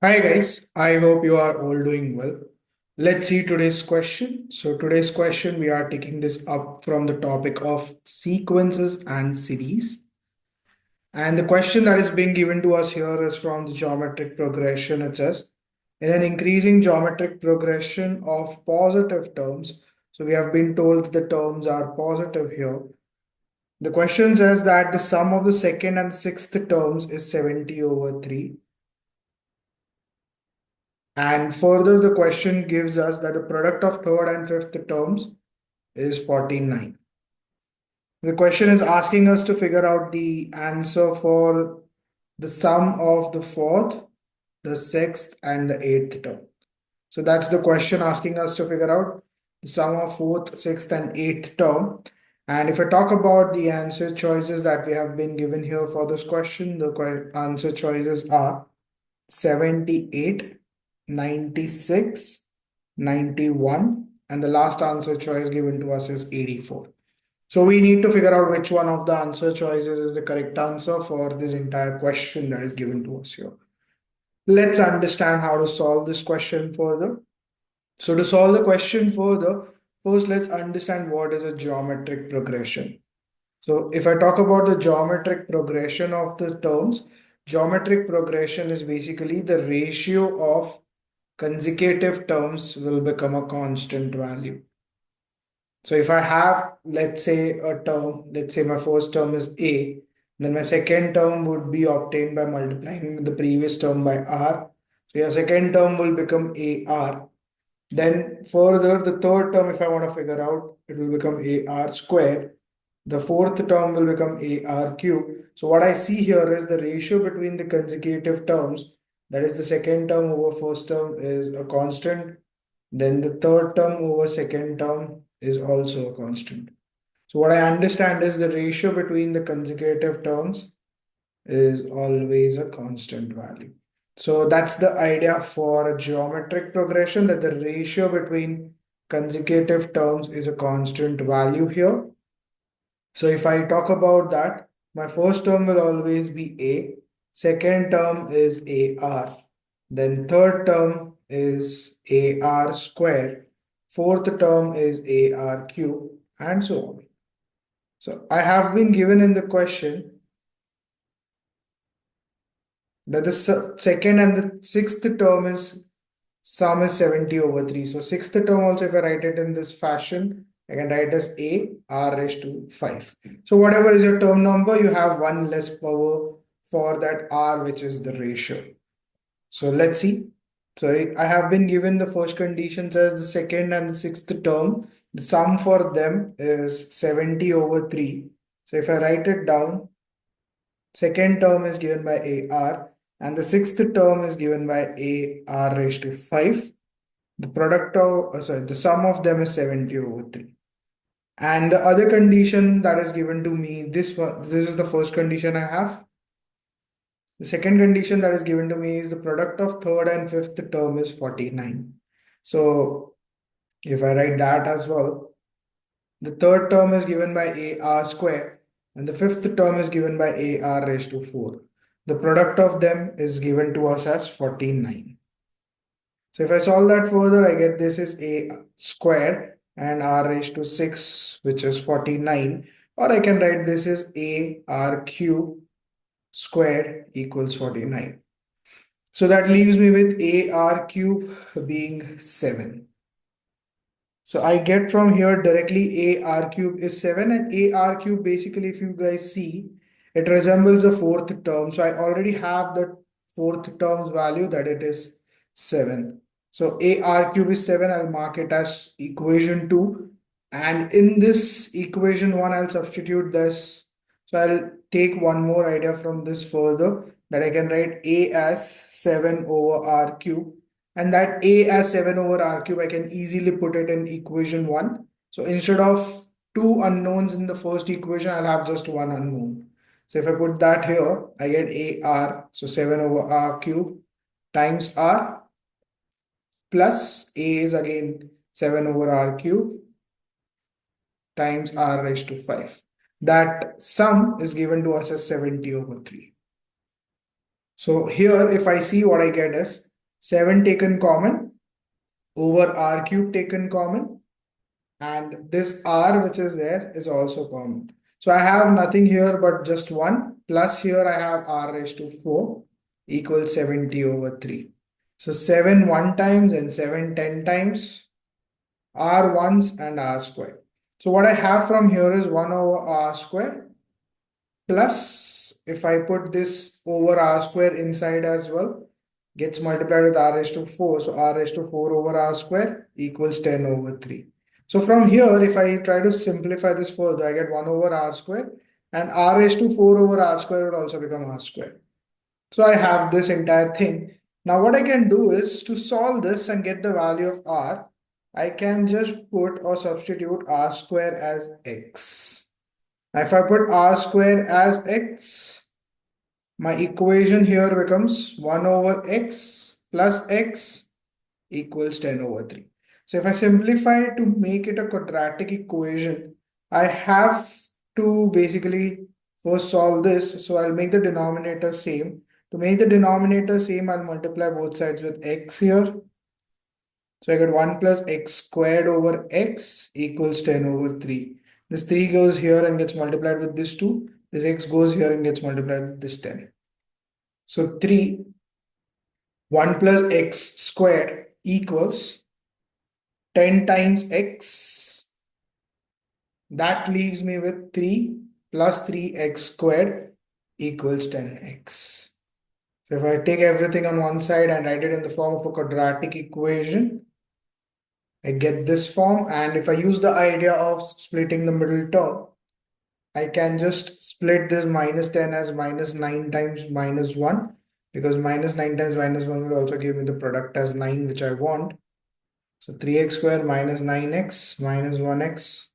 Hi guys, I hope you are all doing well. Let's see today's question. So today's question we are taking this up from the topic of sequences and series. And the question that is being given to us here is from the geometric progression. It says, in an increasing geometric progression of positive terms, so we have been told the terms are positive here. The question says that the sum of the second and sixth terms is 70 over 3. And further, the question gives us that the product of third and fifth terms is 49. The question is asking us to figure out the answer for the sum of the fourth, the sixth, and the eighth term. So that's the question asking us to figure out the sum of fourth, sixth, and eighth term. And if I talk about the answer choices that we have been given here for this question, the answer choices are 78, 96, 91, and the last answer choice given to us is 84. So we need to figure out which one of the answer choices is the correct answer for this entire question that is given to us here. Let's understand how to solve this question further. So to solve the question further, first let's understand what is a geometric progression. So if I talk about the geometric progression of the terms, geometric progression is basically the ratio of consecutive terms will become a constant value. So if I have, let's say, a term, let's say my first term is A, then my second term would be obtained by multiplying the previous term by R. So your second term will become AR. Then further, the third term, if I want to figure out, it will become AR squared. The fourth term will become AR cube. So what I see here is the ratio between the consecutive terms, that is the second term over first term is a constant. Then the third term over second term is also a constant. So what I understand is the ratio between the consecutive terms is always a constant value. So that's the idea for a geometric progression, that the ratio between consecutive terms is a constant value here. So if I talk about that, my first term will always be A, second term is AR, then third term is AR square, fourth term is AR cube, and so on. So I have been given in the question that the second and the sixth term is sum is 70 over 3. So sixth term also, if I write it in this fashion, I can write as A R raised to 5. So whatever is your term number, you have one less power for that R, which is the ratio. So let's see. So I have been given the first conditions as the second and the sixth term. The sum for them is 70 over 3. So if I write it down, second term is given by AR and the sixth term is given by AR raised to 5. The product of, the sum of them is 70 over 3. And the other condition that is given to me, this is the first condition I have. The second condition that is given to me is the product of third and fifth term is 49. So if I write that as well, the third term is given by AR square and the fifth term is given by AR raised to 4. The product of them is given to us as 49. So if I solve that further, I get this is A squared and R raised to 6, which is 49. Or I can write this is AR cube squared equals 49. So that leaves me with AR cube being 7. So I get from here directly AR cube is 7, and AR cube basically, if you guys see, it resembles the fourth term. So I already have the fourth term's value, that it is 7. So AR cube is 7. I'll mark it as equation 2. And in this equation 1, I'll substitute this. So I'll take one more idea from this further, that I can write A as 7 over R cube, and that A as 7 over R cube, I can easily put it in equation 1. So instead of two unknowns in the first equation, I'll have just one unknown. So if I put that here, I get AR, so 7 over R cube times R, plus A is again 7 over R cube times R raised to 5. That sum is given to us as 70 over 3. So here, if I see, what I get is 7 taken common over r cube taken common, and this r which is there is also common. So I have nothing here but just 1, plus here I have r raised to 4 equals 70 over 3. So 7 1 times and 7 10 times, r once and r squared. So what I have from here is 1 over r squared, plus if I put this over r square inside as well, gets multiplied with r raised to 4. So r raised to 4 over r square equals 10 over 3. So from here, if I try to simplify this further, I get 1 over r square, and r raised to 4 over r square would also become r square. So I have this entire thing. Now what I can do is to solve this and get the value of r, I can just put or substitute r square as x. Now if I put r square as x, my equation here becomes 1 over x plus x equals 10 over 3. So if I simplify to make it a quadratic equation, I have to basically first solve this. So I'll make the denominator same. To make the denominator same, I'll multiply both sides with x here. So I get 1 plus x squared over x equals 10 over 3. This 3 goes here and gets multiplied with this 2. This x goes here and gets multiplied with this 10. So 3, 1 plus x squared equals 10 times x. That leaves me with 3 plus 3x squared equals 10x. So if I take everything on one side and write it in the form of a quadratic equation, I get this form. And if I use the idea of splitting the middle term, I can just split this minus 10 as minus 9 times minus 1, because minus 9 times minus 1 will also give me the product as 9, which I want. So 3x squared minus 9x minus 1x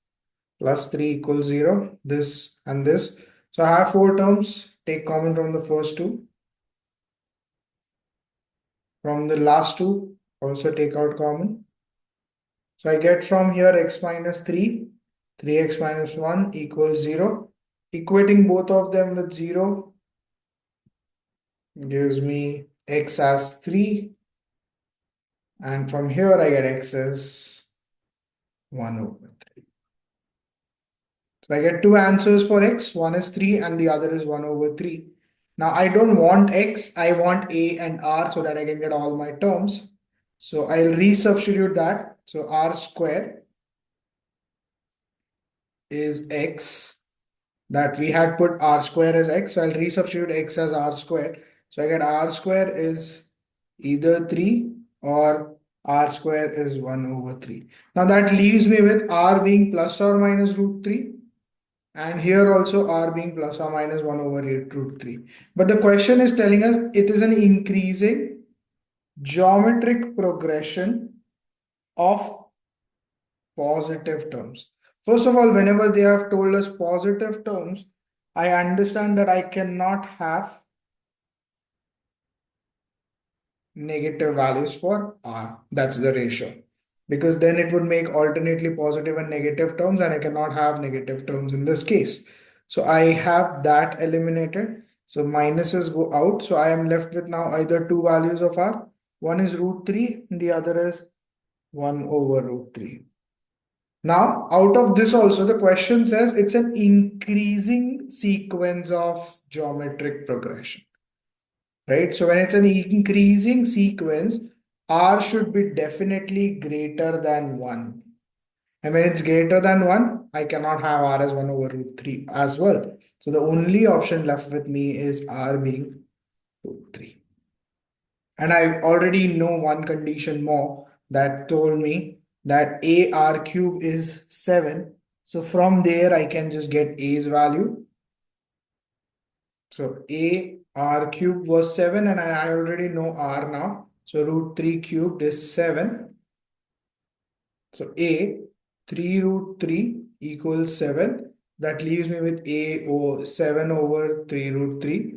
plus 3 equals 0. This and this. So I have 4 terms. Take common from the first two. From the last two, also take out common. So I get from here x minus 3, 3x minus 1 equals 0. Equating both of them with 0 gives me x as 3. And from here I get x as 1 over 3. So I get two answers for x. One is 3 and the other is 1 over 3. Now I don't want x, I want a and r so that I can get all my terms. So I'll resubstitute that. So r square is x, that we had put r square as x. So I'll resubstitute x as r square. So I get r square is either 3 or r square is 1 over 3. Now that leaves me with r being plus or minus root 3. And here also r being plus or minus 1 over root 3. But the question is telling us it is an increasing geometric progression of positive terms. First of all, whenever they have told us positive terms, I understand that I cannot have negative values for r. That's the ratio. Because then it would make alternately positive and negative terms, and I cannot have negative terms in this case. So I have that eliminated. So minuses go out. So I am left with now either two values of r. One is root 3, and the other is 1 over root 3. Now, out of this also, the question says it's an increasing sequence of geometric progression, right? So when it's an increasing sequence, r should be definitely greater than 1. And when it's greater than 1, I cannot have r as 1 over root 3 as well. So the only option left with me is r being root 3. And I already know one condition more that told me that a r cube is 7. So from there, I can just get a's value. So a r cube was 7 and I already know r now. So root 3 cubed is 7. So a 3 root 3 equals 7. That leaves me with a or 7 over 3 root 3.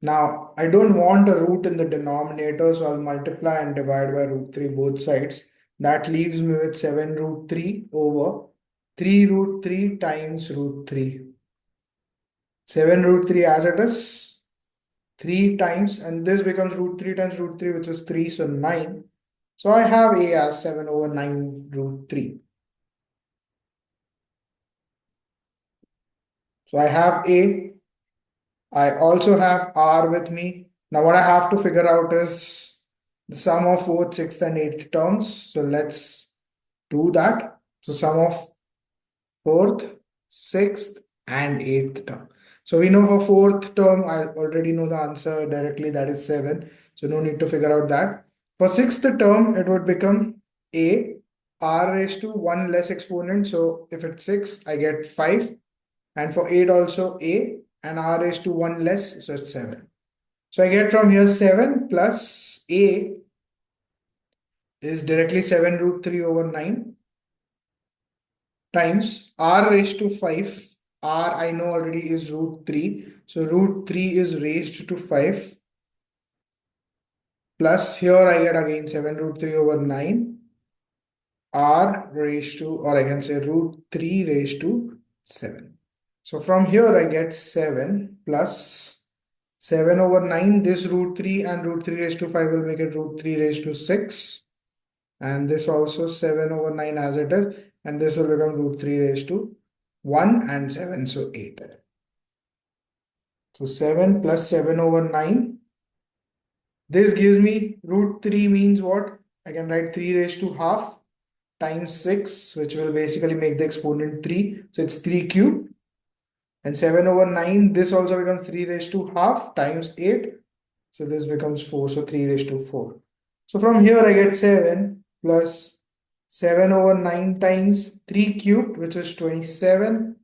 Now, I don't want a root in the denominator, so I'll multiply and divide by root 3 both sides. That leaves me with 7 root 3 over 3 root 3 times root 3. 7 root 3 as it is. 3 times, and this becomes root 3 times root 3, which is 3, so 9. So I have A as 7 over 9 root 3. So I have A. I also have R with me. Now what I have to figure out is the sum of fourth, sixth, and eighth terms. So let's do that. So sum of fourth, sixth, and eighth term. So we know for fourth term, I already know the answer directly, that is 7. So no need to figure out that. For sixth term, it would become A, R raised to 1 less exponent. So if it's 6, I get 5. And for 8 also A, and R raised to 1 less, so it's 7. So I get from here 7 plus A is directly 7 root 3 over 9 times R raised to 5. R I know already is root 3. So root 3 is raised to 5. Plus here I get again 7 root 3 over 9. R raised to, or I can say root 3 raised to 7. So from here I get 7 plus 7 over 9. This root 3 and root 3 raised to 5 will make it root 3 raised to 6. And this also 7 over 9 as it is. And this will become root 3 raised to 1 and 7, so 8. So 7 plus 7 over 9. This gives me root 3 means what? I can write 3 raised to half times 6, which will basically make the exponent 3. So it's 3 cubed. And 7 over 9, this also becomes 3 raised to half times 8. So this becomes 4, so 3 raised to 4. So from here I get 7 plus 7 over 9 times 3 cubed, which is 27.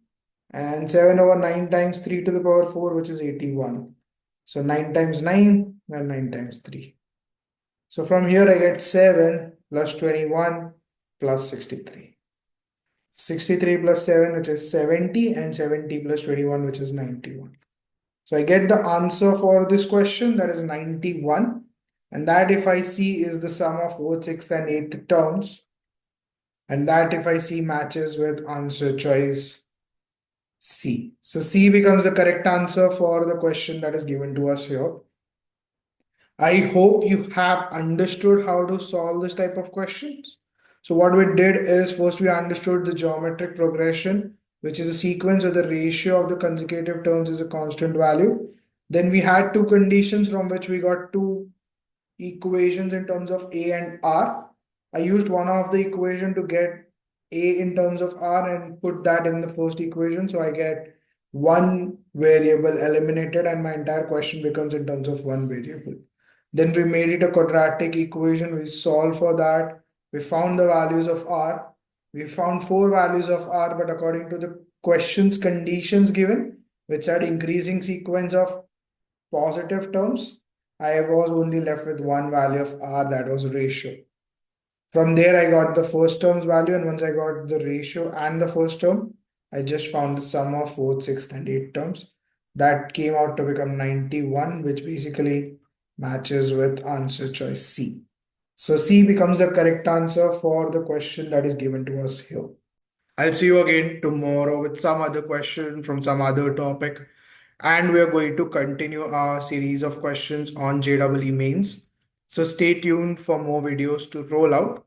And 7 over 9 times 3 to the power 4, which is 81. So 9 times 9 and 9 times 3. So from here I get 7 plus 21 plus 63. 63 plus 7, which is 70, and 70 plus 21, which is 91. So I get the answer for this question, that is 91. And that, if I see, is the sum of fourth, sixth, and eighth terms. And that, if I see, matches with answer choice C. So C becomes the correct answer for the question that is given to us here. I hope you have understood how to solve this type of questions. So what we did is, first we understood the geometric progression, which is a sequence where the ratio of the consecutive terms is a constant value. Then we had two conditions from which we got two equations in terms of A and R. I used one of the equation to get A in terms of R and put that in the first equation. So I get one variable eliminated and my entire question becomes in terms of one variable. Then we made it a quadratic equation. We solved for that. We found the values of R. We found four values of R, but according to the question's conditions given, which had increasing sequence of positive terms, I was only left with one value of R, that was ratio. From there, I got the first term's value, and once I got the ratio and the first term, I just found the sum of fourth, sixth, and eighth terms. That came out to become 91, which basically matches with answer choice C. So C becomes the correct answer for the question that is given to us here. I'll see you again tomorrow with some other question from some other topic. And we are going to continue our series of questions on JEE mains. So stay tuned for more videos to roll out.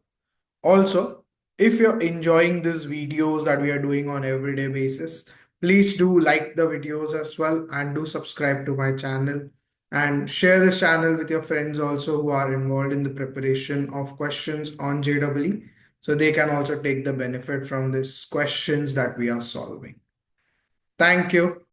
Also, if you're enjoying these videos that we are doing on everyday basis, please do like the videos as well and do subscribe to my channel and share this channel with your friends also who are involved in the preparation of questions on JEE, so they can also take the benefit from these questions that we are solving. Thank you.